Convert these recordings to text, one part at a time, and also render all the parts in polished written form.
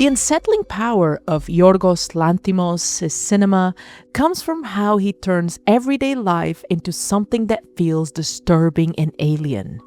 The unsettling power of Yorgos Lanthimos' cinema comes from how he turns everyday life into something that feels disturbing and alien.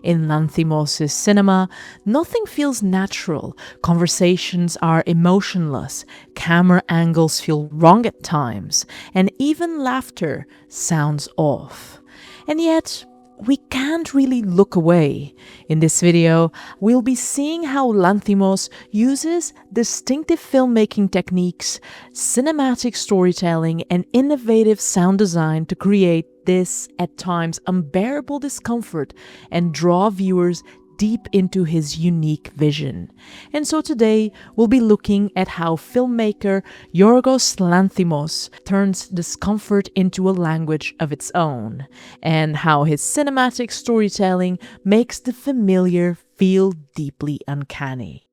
In Lanthimos' cinema, nothing feels natural, conversations are emotionless, camera angles feel wrong at times, and even laughter sounds off. And yet, we can't really look away. In this video, we'll be seeing how Lanthimos uses distinctive filmmaking techniques, cinematic storytelling, and innovative sound design to create this, at times, unbearable discomfort and draw viewers deep into his unique vision. And so today, we'll be looking at how filmmaker Yorgos Lanthimos turns discomfort into a language of its own, and how his cinematic storytelling makes the familiar feel deeply uncanny.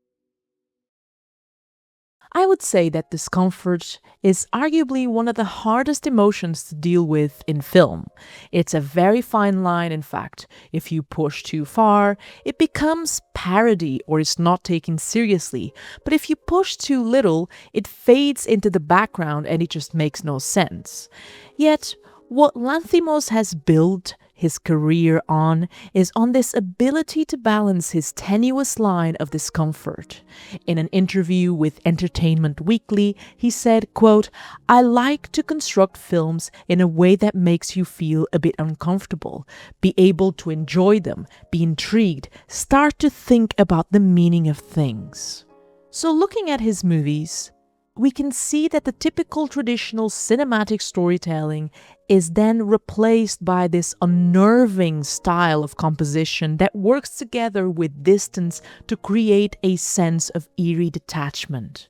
I would say that discomfort is arguably one of the hardest emotions to deal with in film. It's a very fine line, in fact. If you push too far, it becomes parody or is not taken seriously. But if you push too little, it fades into the background and it just makes no sense. Yet, what Lanthimos has built his career on is on this ability to balance his tenuous line of discomfort. In an interview with Entertainment Weekly, he said, quote, "I like to construct films in a way that makes you feel a bit uncomfortable, be able to enjoy them, be intrigued, start to think about the meaning of things." So looking at his movies, we can see that the typical traditional cinematic storytelling is then replaced by this unnerving style of composition that works together with distance to create a sense of eerie detachment.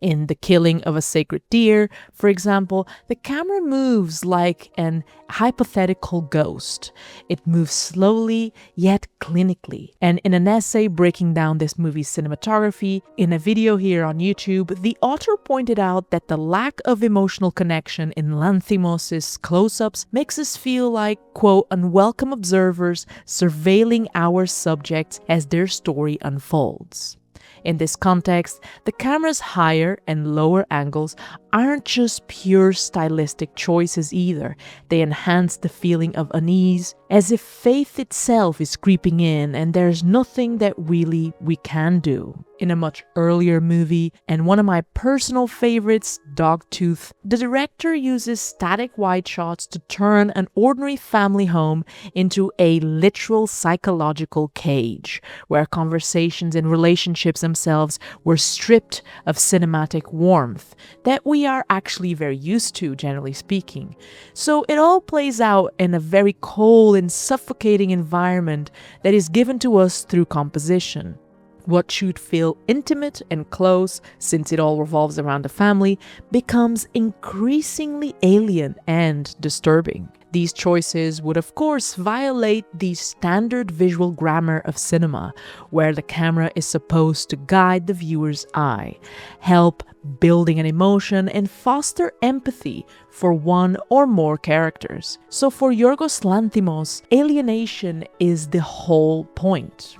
In The Killing of a Sacred Deer, for example, the camera moves like an hypothetical ghost. It moves slowly yet clinically. And in an essay breaking down this movie's cinematography, in a video here on YouTube, the author pointed out that the lack of emotional connection in Lanthimos' close-ups makes us feel like, quote, unwelcome observers surveilling our subjects as their story unfolds. In this context, the camera's higher and lower angles aren't just pure stylistic choices either. They enhance the feeling of unease, as if faith itself is creeping in and there's nothing that really we can do. In a much earlier movie, and one of my personal favorites, Dogtooth, the director uses static wide shots to turn an ordinary family home into a literal psychological cage, where conversations and relationships themselves were stripped of cinematic warmth that we are actually very used to, generally speaking. So it all plays out in a very cold and suffocating environment that is given to us through composition. What should feel intimate and close, since it all revolves around the family, becomes increasingly alien and disturbing. These choices would of course violate the standard visual grammar of cinema, where the camera is supposed to guide the viewer's eye, help building an emotion, and foster empathy for one or more characters. So for Yorgos Lanthimos, alienation is the whole point.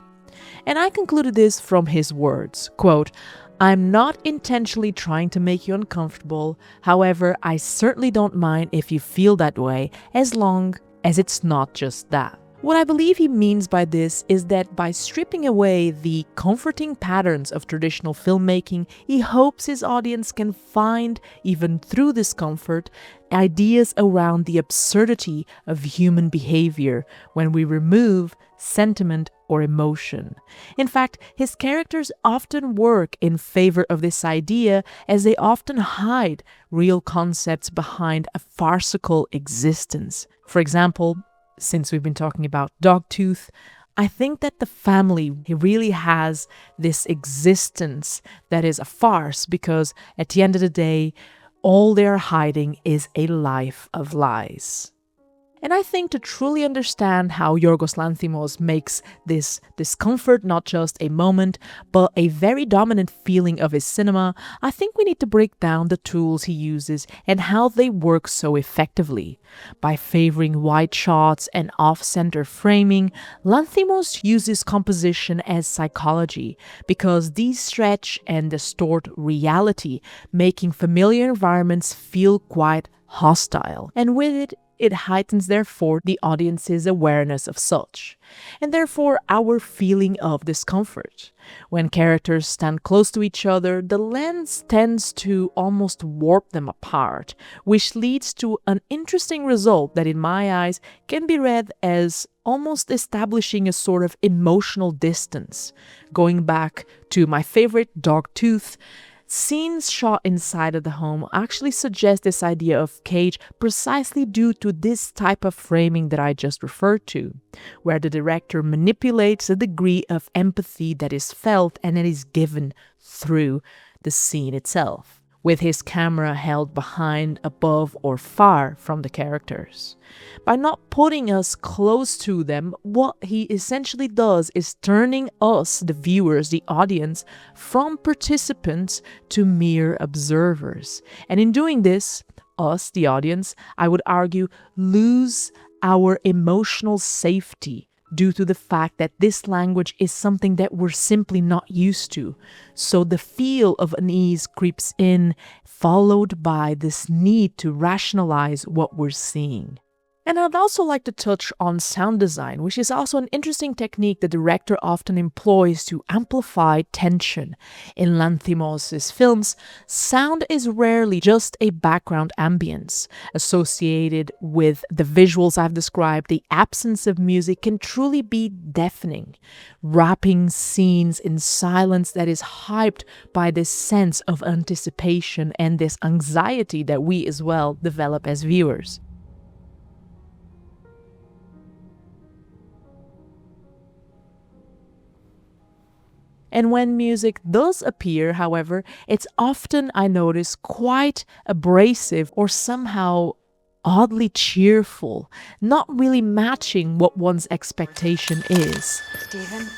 And I concluded this from his words, quote, "I'm not intentionally trying to make you uncomfortable. However, I certainly don't mind if you feel that way, as long as it's not just that." What I believe he means by this is that by stripping away the comforting patterns of traditional filmmaking, he hopes his audience can find, even through discomfort, ideas around the absurdity of human behavior when we remove sentiment or emotion. In fact, his characters often work in favor of this idea, as they often hide real concepts behind a farcical existence. For example, since we've been talking about Dogtooth, I think that the family really has this existence that is a farce, because at the end of the day, all they're hiding is a life of lies. And I think to truly understand how Yorgos Lanthimos makes this discomfort not just a moment, but a very dominant feeling of his cinema, I think we need to break down the tools he uses and how they work so effectively. By favoring wide shots and off-center framing, Lanthimos uses composition as psychology because these stretch and distort reality, making familiar environments feel quite hostile. And with it, it heightens, therefore, the audience's awareness of such, and therefore our feeling of discomfort. When characters stand close to each other, the lens tends to almost warp them apart, which leads to an interesting result that, in my eyes, can be read as almost establishing a sort of emotional distance. Going back to my favorite Dogtooth, scenes shot inside of the home actually suggest this idea of cage precisely due to this type of framing that I just referred to, where the director manipulates the degree of empathy that is felt and that is given through the scene itself, with his camera held behind, above, or far from the characters. By not putting us close to them, what he essentially does is turning us, the viewers, the audience, from participants to mere observers. And in doing this, us, the audience, I would argue, lose our emotional safety due to the fact that this language is something that we're simply not used to. So the feel of unease creeps in, followed by this need to rationalize what we're seeing. And I'd also like to touch on sound design, which is also an interesting technique the director often employs to amplify tension. In Lanthimos' films, sound is rarely just a background ambience. Associated with the visuals I've described, the absence of music can truly be deafening, wrapping scenes in silence that is hyped by this sense of anticipation and this anxiety that we as well develop as viewers. And when music does appear, however, it's often, I notice, quite abrasive or somehow oddly cheerful, not really matching what one's expectation is. Stephen?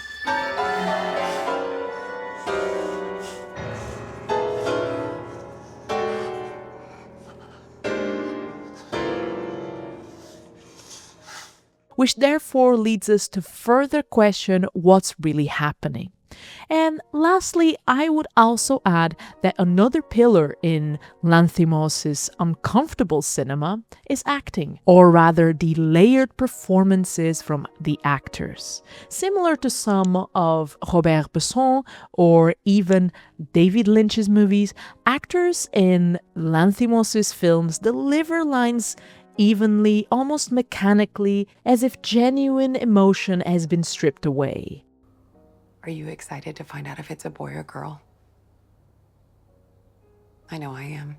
Which therefore leads us to further question what's really happening. And lastly, I would also add that another pillar in Lanthimos' uncomfortable cinema is acting, or rather the layered performances from the actors. Similar to some of Robert Besson or even David Lynch's movies, actors in Lanthimos' films deliver lines evenly, almost mechanically, as if genuine emotion has been stripped away. Are you excited to find out if it's a boy or girl? I know I am.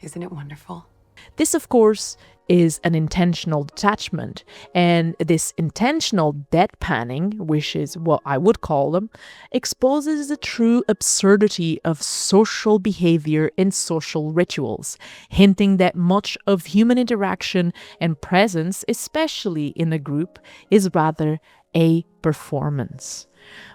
Isn't it wonderful? This, of course, is an intentional detachment, and this intentional deadpanning, which is what I would call them, exposes the true absurdity of social behavior and social rituals, hinting that much of human interaction and presence, especially in a group, is rather a performance.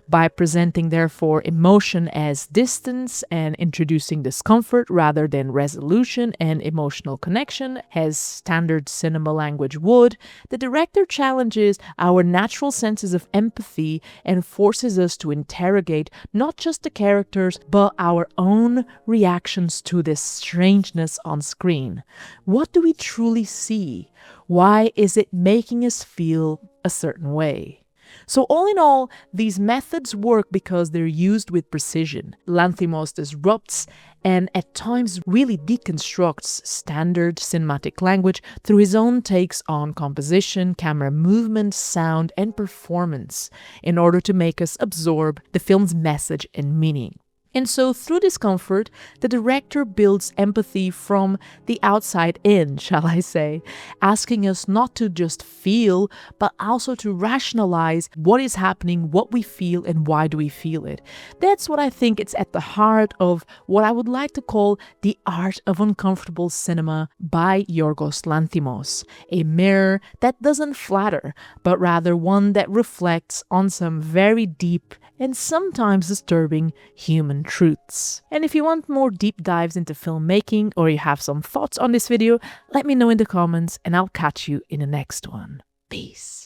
By presenting, therefore, emotion as distance and introducing discomfort rather than resolution and emotional connection, as standard cinema language would, the director challenges our natural senses of empathy and forces us to interrogate not just the characters, but our own reactions to this strangeness on screen. What do we truly see? Why is it making us feel a certain way? So all in all, these methods work because they're used with precision. Lanthimos disrupts and at times really deconstructs standard cinematic language through his own takes on composition, camera movement, sound, and performance in order to make us absorb the film's message and meaning. And so, through discomfort, the director builds empathy from the outside in, shall I say, asking us not to just feel, but also to rationalize what is happening, what we feel, and why do we feel it. That's what I think it's at the heart of what I would like to call the art of uncomfortable cinema by Yorgos Lanthimos, a mirror that doesn't flatter, but rather one that reflects on some very deep and sometimes disturbing human truths. And if you want more deep dives into filmmaking or you have some thoughts on this video, let me know in the comments and I'll catch you in the next one. Peace.